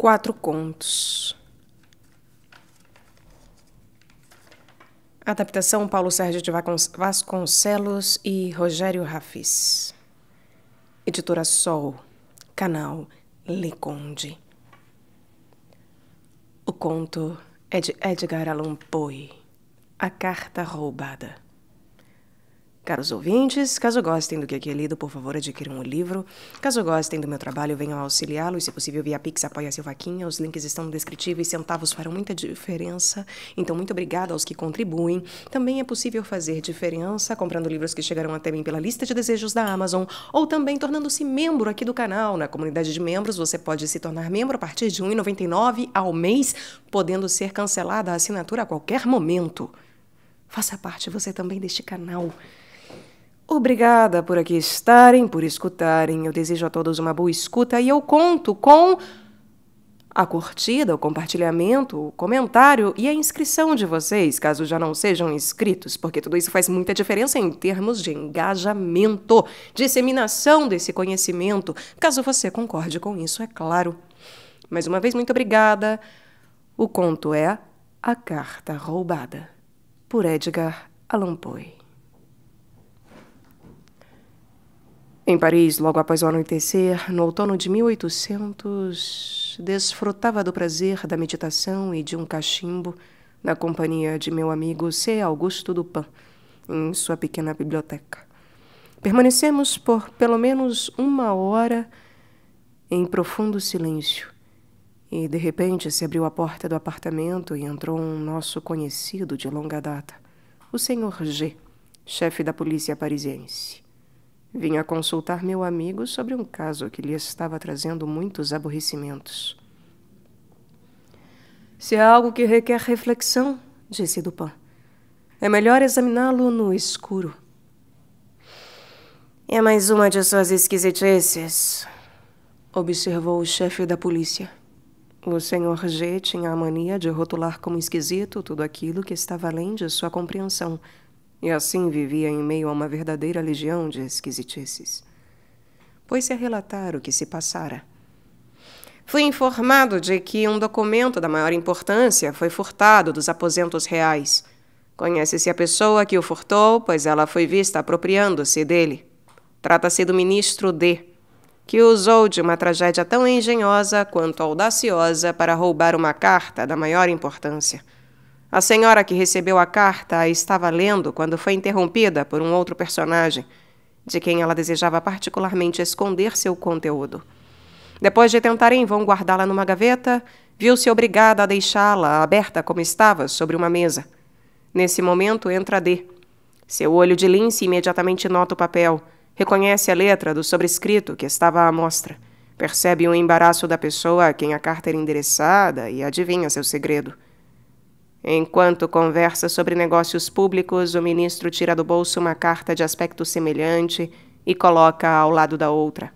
Quatro contos. Adaptação Paulo Sérgio de Vasconcelos e Rogério Rafis. Editora Sol, canal Le Conde. O conto é de Edgar Allan Poe, A Carta Roubada. Caros ouvintes, caso gostem do que aqui é lido, por favor, adquiram o livro. Caso gostem do meu trabalho, venham auxiliá-los, se possível via Pix, apoia-se o Vaquinha. Os links estão no descritivo e centavos farão muita diferença. Então, muito obrigada aos que contribuem. Também é possível fazer diferença comprando livros que chegarão até mim pela lista de desejos da Amazon ou também tornando-se membro aqui do canal. Na comunidade de membros, você pode se tornar membro a partir de R$ 1,99 ao mês, podendo ser cancelada a assinatura a qualquer momento. Faça parte você também deste canal. Obrigada por aqui estarem, por escutarem. Eu desejo a todos uma boa escuta e eu conto com a curtida, o compartilhamento, o comentário e a inscrição de vocês, caso já não sejam inscritos, porque tudo isso faz muita diferença em termos de engajamento, disseminação desse conhecimento, caso você concorde com isso, é claro. Mais uma vez, muito obrigada. O conto é A Carta Roubada, por Edgar Allan Poe. Em Paris, logo após o anoitecer, no outono de 1800, desfrutava do prazer da meditação e de um cachimbo na companhia de meu amigo C. Augusto Dupin, em sua pequena biblioteca. Permanecemos por pelo menos 1 hora em profundo silêncio, e de repente se abriu a porta do apartamento e entrou um nosso conhecido de longa data, o Sr. G., chefe da polícia parisiense. Vinha consultar meu amigo sobre um caso que lhe estava trazendo muitos aborrecimentos. Se há algo que requer reflexão, disse Dupin, é melhor examiná-lo no escuro. É mais uma de suas esquisitices, observou o chefe da polícia. O Sr. G. tinha a mania de rotular como esquisito tudo aquilo que estava além de sua compreensão, e assim vivia em meio a uma verdadeira legião de esquisitices. Pôs-se a relatar o que se passara. Fui informado de que um documento da maior importância foi furtado dos aposentos reais. Conhece-se a pessoa que o furtou, pois ela foi vista apropriando-se dele. Trata-se do ministro D. que usou de uma tragédia tão engenhosa quanto audaciosa para roubar uma carta da maior importância. A senhora que recebeu a carta a estava lendo quando foi interrompida por um outro personagem, de quem ela desejava particularmente esconder seu conteúdo. Depois de tentar em vão guardá-la numa gaveta, viu-se obrigada a deixá-la aberta como estava sobre uma mesa. Nesse momento entra D. Seu olho de lince imediatamente nota o papel, reconhece a letra do sobrescrito que estava à mostra, percebe o embaraço da pessoa a quem a carta era endereçada e adivinha seu segredo. Enquanto conversa sobre negócios públicos, o ministro tira do bolso uma carta de aspecto semelhante e coloca ao lado da outra.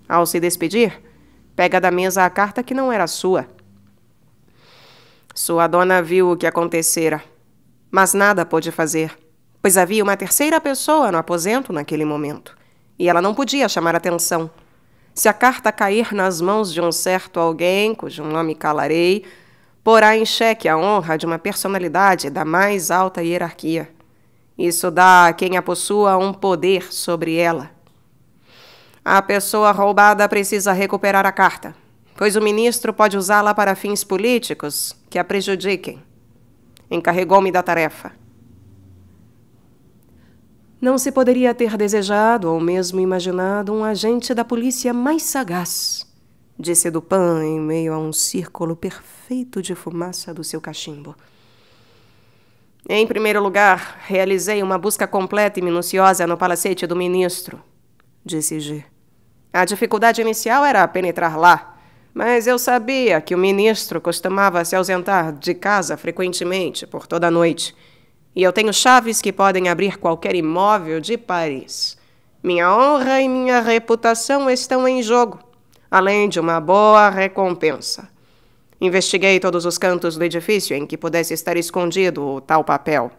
Ao se despedir, pega da mesa a carta que não era sua. Sua dona viu o que acontecera, mas nada pôde fazer, pois havia uma terceira pessoa no aposento naquele momento, e ela não podia chamar atenção. Se a carta cair nas mãos de um certo alguém, cujo nome calarei, porá em xeque a honra de uma personalidade da mais alta hierarquia. Isso dá a quem a possua um poder sobre ela. A pessoa roubada precisa recuperar a carta, pois o ministro pode usá-la para fins políticos que a prejudiquem. Encarregou-me da tarefa. Não se poderia ter desejado ou mesmo imaginado um agente da polícia mais sagaz, disse Dupin em meio a um círculo perfeito de fumaça do seu cachimbo. Em primeiro lugar, realizei uma busca completa e minuciosa no palacete do ministro, disse G. A dificuldade inicial era penetrar lá, mas eu sabia que o ministro costumava se ausentar de casa frequentemente por toda a noite, e eu tenho chaves que podem abrir qualquer imóvel de Paris. Minha honra e minha reputação estão em jogo, além de uma boa recompensa. Investiguei todos os cantos do edifício em que pudesse estar escondido o tal papel.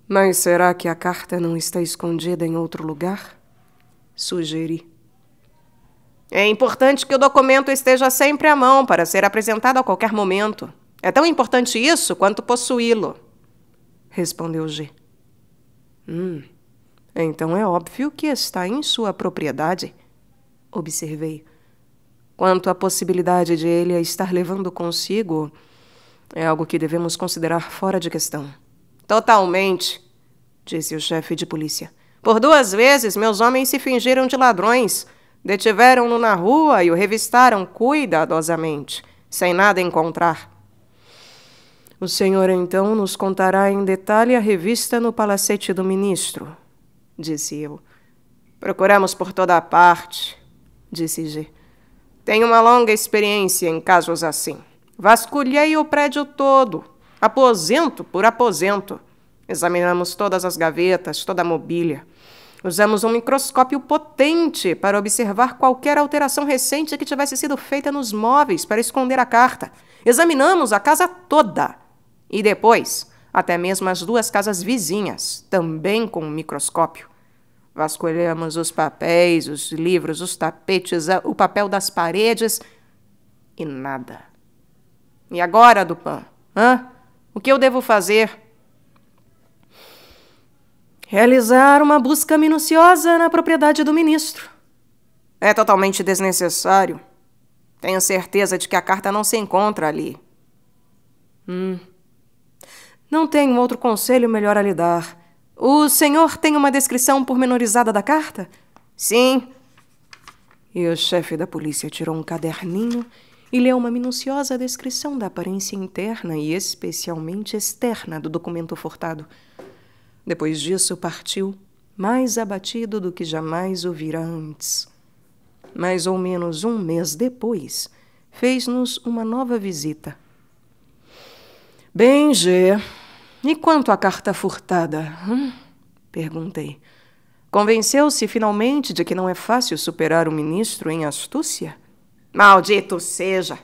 Mas será que a carta não está escondida em outro lugar? Sugeri. É importante que o documento esteja sempre à mão para ser apresentado a qualquer momento. É tão importante isso quanto possuí-lo, respondeu G. Então é óbvio que está em sua propriedade, observei. Quanto à possibilidade de ele a estar levando consigo, é algo que devemos considerar fora de questão. Totalmente, disse o chefe de polícia. Por 2 vezes, meus homens se fingiram de ladrões, detiveram-no na rua e o revistaram cuidadosamente, sem nada encontrar. O senhor, então, nos contará em detalhe a revista no palacete do ministro, disse eu. Procuramos por toda a parte, disse G. Tenho uma longa experiência em casos assim. Vasculhei o prédio todo, aposento por aposento. Examinamos todas as gavetas, toda a mobília. Usamos um microscópio potente para observar qualquer alteração recente que tivesse sido feita nos móveis para esconder a carta. Examinamos a casa toda. E depois, até mesmo as 2 casas vizinhas, também com um microscópio. Vasculhamos os papéis, os livros, os tapetes, o papel das paredes e nada. E agora, Dupin? O que eu devo fazer? Realizar uma busca minuciosa na propriedade do ministro. É totalmente desnecessário. Tenho certeza de que a carta não se encontra ali. Não tenho outro conselho melhor a lhe dar. O senhor tem uma descrição pormenorizada da carta? Sim. E o chefe da polícia tirou um caderninho e leu uma minuciosa descrição da aparência interna e especialmente externa do documento furtado. Depois disso, partiu, mais abatido do que jamais o vira antes. Mais ou menos 1 mês depois, fez-nos uma nova visita. Bem, G, e quanto à carta furtada? Perguntei. Convenceu-se finalmente de que não é fácil superar o ministro em astúcia? Maldito seja!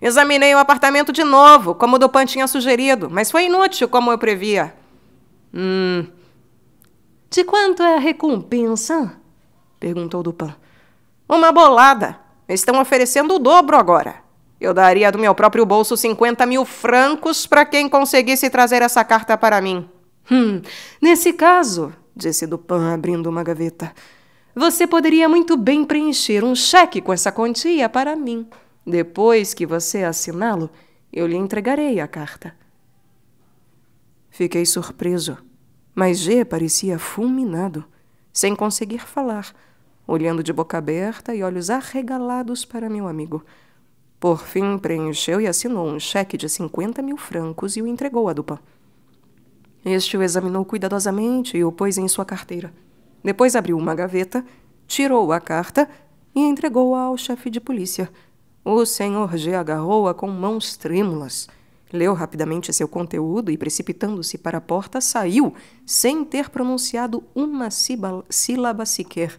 Examinei o apartamento de novo, como o Dupin tinha sugerido, mas foi inútil, como eu previa. De quanto é a recompensa? Perguntou Dupin. Uma bolada. Estão oferecendo o dobro agora. Eu daria do meu próprio bolso 50.000 francos para quem conseguisse trazer essa carta para mim. Nesse caso, disse Dupin, abrindo uma gaveta, Você poderia muito bem preencher um cheque com essa quantia para mim. Depois que você assiná-lo, eu lhe entregarei a carta. Fiquei surpreso, mas G parecia fulminado, sem conseguir falar, olhando de boca aberta e olhos arregalados para meu amigo. Por fim, preencheu e assinou um cheque de 50 mil francos e o entregou a Dupin. Este o examinou cuidadosamente e o pôs em sua carteira. Depois abriu uma gaveta, tirou a carta e entregou-a ao chefe de polícia. O senhor G agarrou-a com mãos trêmulas. Leu rapidamente seu conteúdo e, precipitando-se para a porta, saiu, sem ter pronunciado uma sílaba sequer.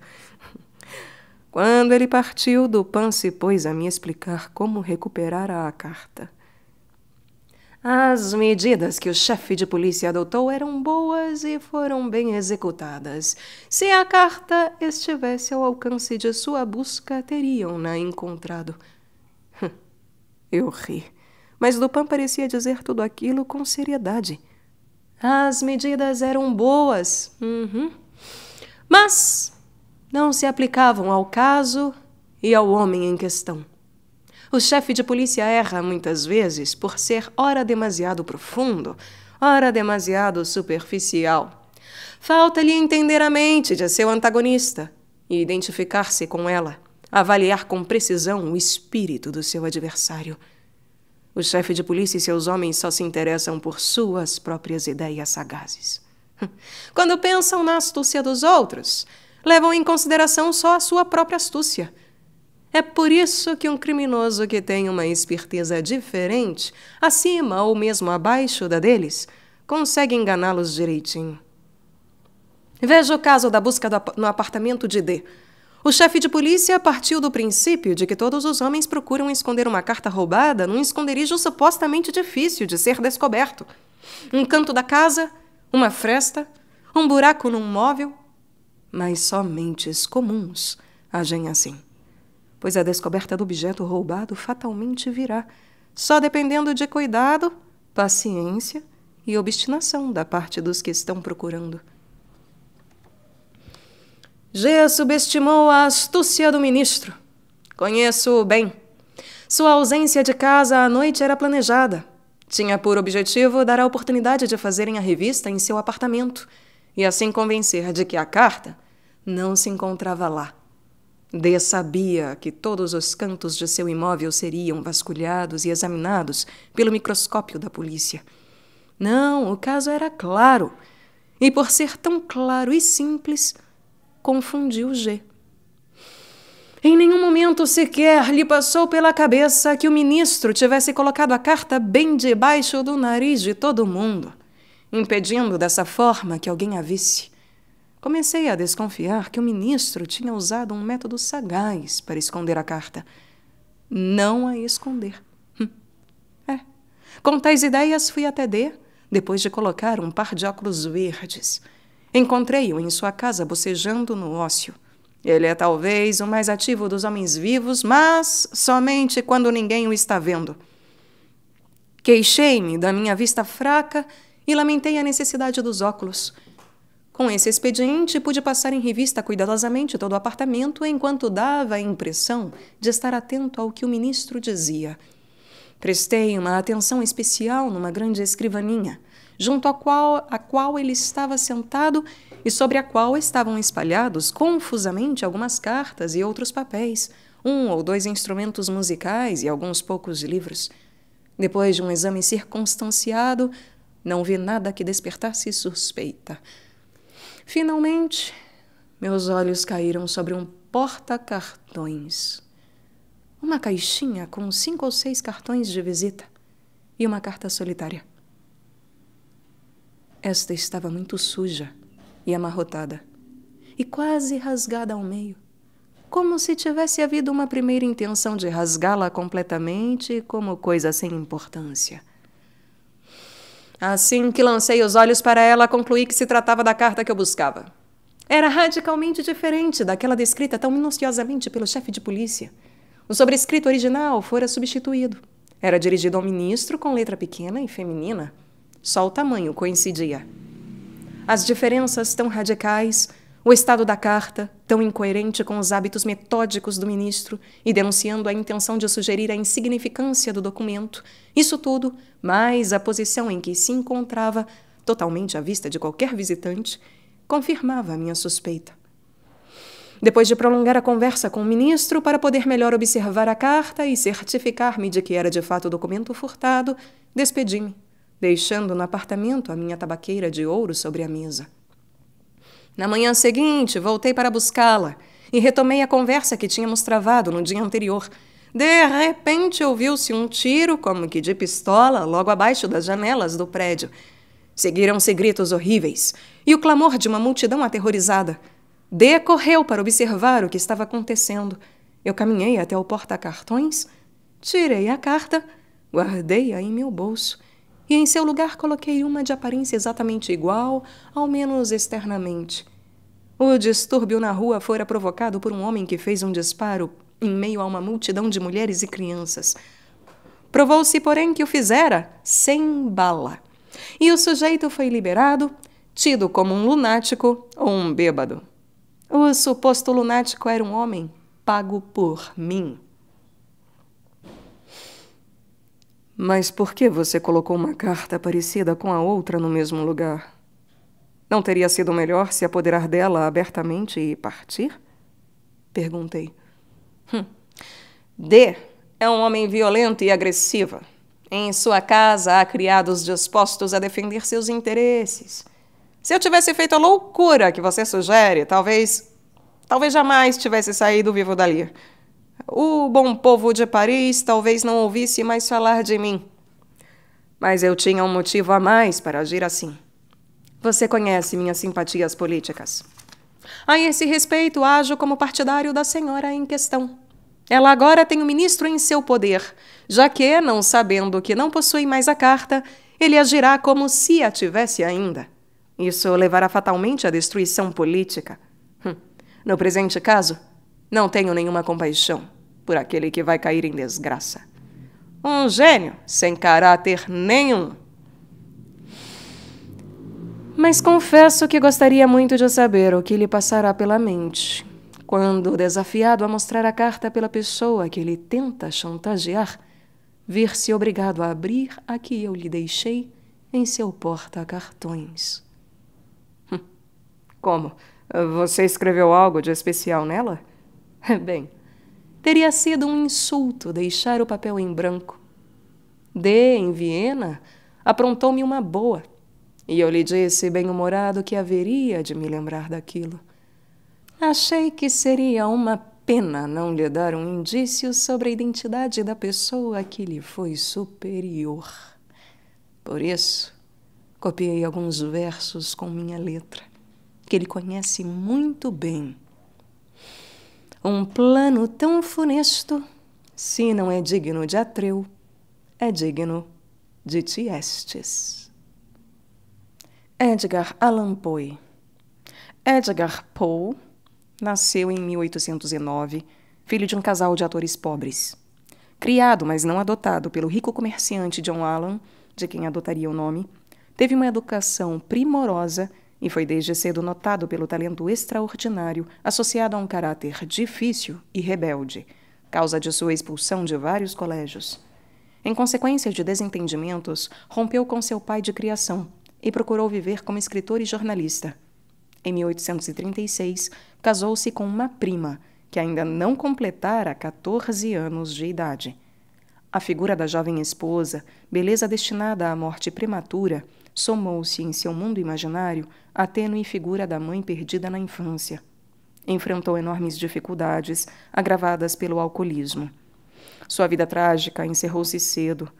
Quando ele partiu, Dupin se pôs a me explicar como recuperara a carta. As medidas que o chefe de polícia adotou eram boas e foram bem executadas. Se a carta estivesse ao alcance de sua busca, teriam-na encontrado. Eu ri, mas Dupin parecia dizer tudo aquilo com seriedade. As medidas eram boas, mas não se aplicavam ao caso e ao homem em questão. O chefe de polícia erra muitas vezes por ser ora demasiado profundo, ora demasiado superficial. Falta-lhe entender a mente de seu antagonista e identificar-se com ela, avaliar com precisão o espírito do seu adversário. O chefe de polícia e seus homens só se interessam por suas próprias ideias sagazes. Quando pensam na astúcia dos outros, levam em consideração só a sua própria astúcia. É por isso que um criminoso que tem uma esperteza diferente, acima ou mesmo abaixo da deles, consegue enganá-los direitinho. Veja o caso da busca no apartamento de D. O chefe de polícia partiu do princípio de que todos os homens procuram esconder uma carta roubada num esconderijo supostamente difícil de ser descoberto. Um canto da casa, uma fresta, um buraco num móvel. Mas só mentes comuns agem assim, pois a descoberta do objeto roubado fatalmente virá, só dependendo de cuidado, paciência e obstinação da parte dos que estão procurando. G subestimou a astúcia do ministro. Conheço-o bem. Sua ausência de casa à noite era planejada. Tinha por objetivo dar a oportunidade de fazerem a revista em seu apartamento e assim convencer de que a carta não se encontrava lá. D sabia que todos os cantos de seu imóvel seriam vasculhados e examinados pelo microscópio da polícia. Não, o caso era claro. E por ser tão claro e simples, confundiu G. Em nenhum momento sequer lhe passou pela cabeça que o ministro tivesse colocado a carta bem debaixo do nariz de todo mundo, impedindo dessa forma que alguém a visse. Comecei a desconfiar que o ministro tinha usado um método sagaz para esconder a carta. Não a esconder. Com tais ideias fui até D, depois de colocar um par de óculos verdes. Encontrei-o em sua casa bocejando no ócio. Ele é talvez o mais ativo dos homens vivos, mas somente quando ninguém o está vendo. Queixei-me da minha vista fraca e lamentei a necessidade dos óculos. Com esse expediente, pude passar em revista cuidadosamente todo o apartamento enquanto dava a impressão de estar atento ao que o ministro dizia. Prestei uma atenção especial numa grande escrivaninha, junto à qual ele estava sentado e sobre a qual estavam espalhados confusamente algumas cartas e outros papéis, 1 ou 2 instrumentos musicais e alguns poucos livros. Depois de um exame circunstanciado, não vi nada que despertasse suspeita. Finalmente, meus olhos caíram sobre um porta-cartões. Uma caixinha com 5 ou 6 cartões de visita e uma carta solitária. Esta estava muito suja e amarrotada, e quase rasgada ao meio, como se tivesse havido uma primeira intenção de rasgá-la completamente como coisa sem importância. Assim que lancei os olhos para ela, concluí que se tratava da carta que eu buscava. Era radicalmente diferente daquela descrita tão minuciosamente pelo chefe de polícia. O sobrescrito original fora substituído. Era dirigido ao ministro com letra pequena e feminina. Só o tamanho coincidia. As diferenças tão radicais O estado da carta, tão incoerente com os hábitos metódicos do ministro e denunciando a intenção de sugerir a insignificância do documento, isso tudo, mais a posição em que se encontrava, totalmente à vista de qualquer visitante, confirmava a minha suspeita. Depois de prolongar a conversa com o ministro para poder melhor observar a carta e certificar-me de que era de fato o documento furtado, despedi-me, deixando no apartamento a minha tabaqueira de ouro sobre a mesa. Na manhã seguinte, voltei para buscá-la e retomei a conversa que tínhamos travado no dia anterior. De repente, ouviu-se um tiro, como que de pistola, logo abaixo das janelas do prédio. Seguiram-se gritos horríveis e o clamor de uma multidão aterrorizada. D correu para observar o que estava acontecendo. Eu caminhei até o porta-cartões, tirei a carta, guardei-a em meu bolso e em seu lugar coloquei uma de aparência exatamente igual, ao menos externamente. O distúrbio na rua fora provocado por um homem que fez um disparo em meio a uma multidão de mulheres e crianças. Provou-se, porém, que o fizera sem bala. E o sujeito foi liberado, tido como um lunático ou um bêbado. O suposto lunático era um homem pago por mim. Mas por que você colocou uma carta parecida com a outra no mesmo lugar? Não teria sido melhor se apoderar dela abertamente e partir? Perguntei. D é um homem violento e agressivo. Em sua casa há criados dispostos a defender seus interesses. Se eu tivesse feito a loucura que você sugere, talvez jamais tivesse saído vivo dali. O bom povo de Paris talvez não ouvisse mais falar de mim. Mas eu tinha um motivo a mais para agir assim. Você conhece minhas simpatias políticas. A esse respeito, ajo como partidário da senhora em questão. Ela agora tem o ministro em seu poder, já que, não sabendo que não possui mais a carta, ele agirá como se a tivesse ainda. Isso levará fatalmente à destruição política. No presente caso, não tenho nenhuma compaixão por aquele que vai cair em desgraça. Um gênio sem caráter nenhum. Mas confesso que gostaria muito de saber o que lhe passará pela mente quando, desafiado a mostrar a carta pela pessoa que ele tenta chantagear, vir-se obrigado a abrir a que eu lhe deixei em seu porta-cartões. Como? Você escreveu algo de especial nela? Bem, teria sido um insulto deixar o papel em branco. D, em Viena, aprontou-me uma boa, e eu lhe disse, bem-humorado, que haveria de me lembrar daquilo. Achei que seria uma pena não lhe dar um indício sobre a identidade da pessoa que lhe foi superior. Por isso, copiei alguns versos com minha letra, que ele conhece muito bem. Um plano tão funesto, se não é digno de Atreu, é digno de Tiestes. Edgar Allan Poe. Edgar Poe nasceu em 1809, filho de um casal de atores pobres. Criado, mas não adotado, pelo rico comerciante John Allan, de quem adotaria o nome, teve uma educação primorosa e foi desde cedo notado pelo talento extraordinário associado a um caráter difícil e rebelde, causa de sua expulsão de vários colégios. Em consequência de desentendimentos, rompeu com seu pai de criação e procurou viver como escritor e jornalista. Em 1836, casou-se com uma prima, que ainda não completara 14 anos de idade. A figura da jovem esposa, beleza destinada à morte prematura, somou-se em seu mundo imaginário à tênue figura da mãe perdida na infância. Enfrentou enormes dificuldades, agravadas pelo alcoolismo. Sua vida trágica encerrou-se cedo.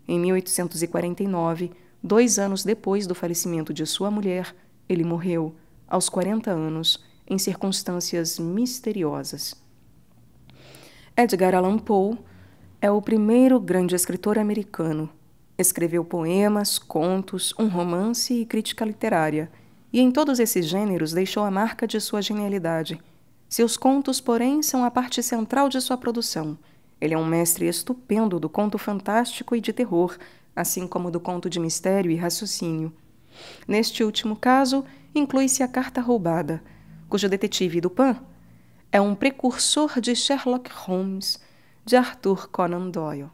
Em 1849, 2 anos depois do falecimento de sua mulher, ele morreu, aos 40 anos, em circunstâncias misteriosas. Edgar Allan Poe é o primeiro grande escritor americano. Escreveu poemas, contos, um romance e crítica literária, e em todos esses gêneros deixou a marca de sua genialidade. Seus contos, porém, são a parte central de sua produção. Ele é um mestre estupendo do conto fantástico e de terror, assim como do conto de mistério e raciocínio. Neste último caso, inclui-se A Carta Roubada, cujo detetive Dupin é um precursor de Sherlock Holmes de Arthur Conan Doyle.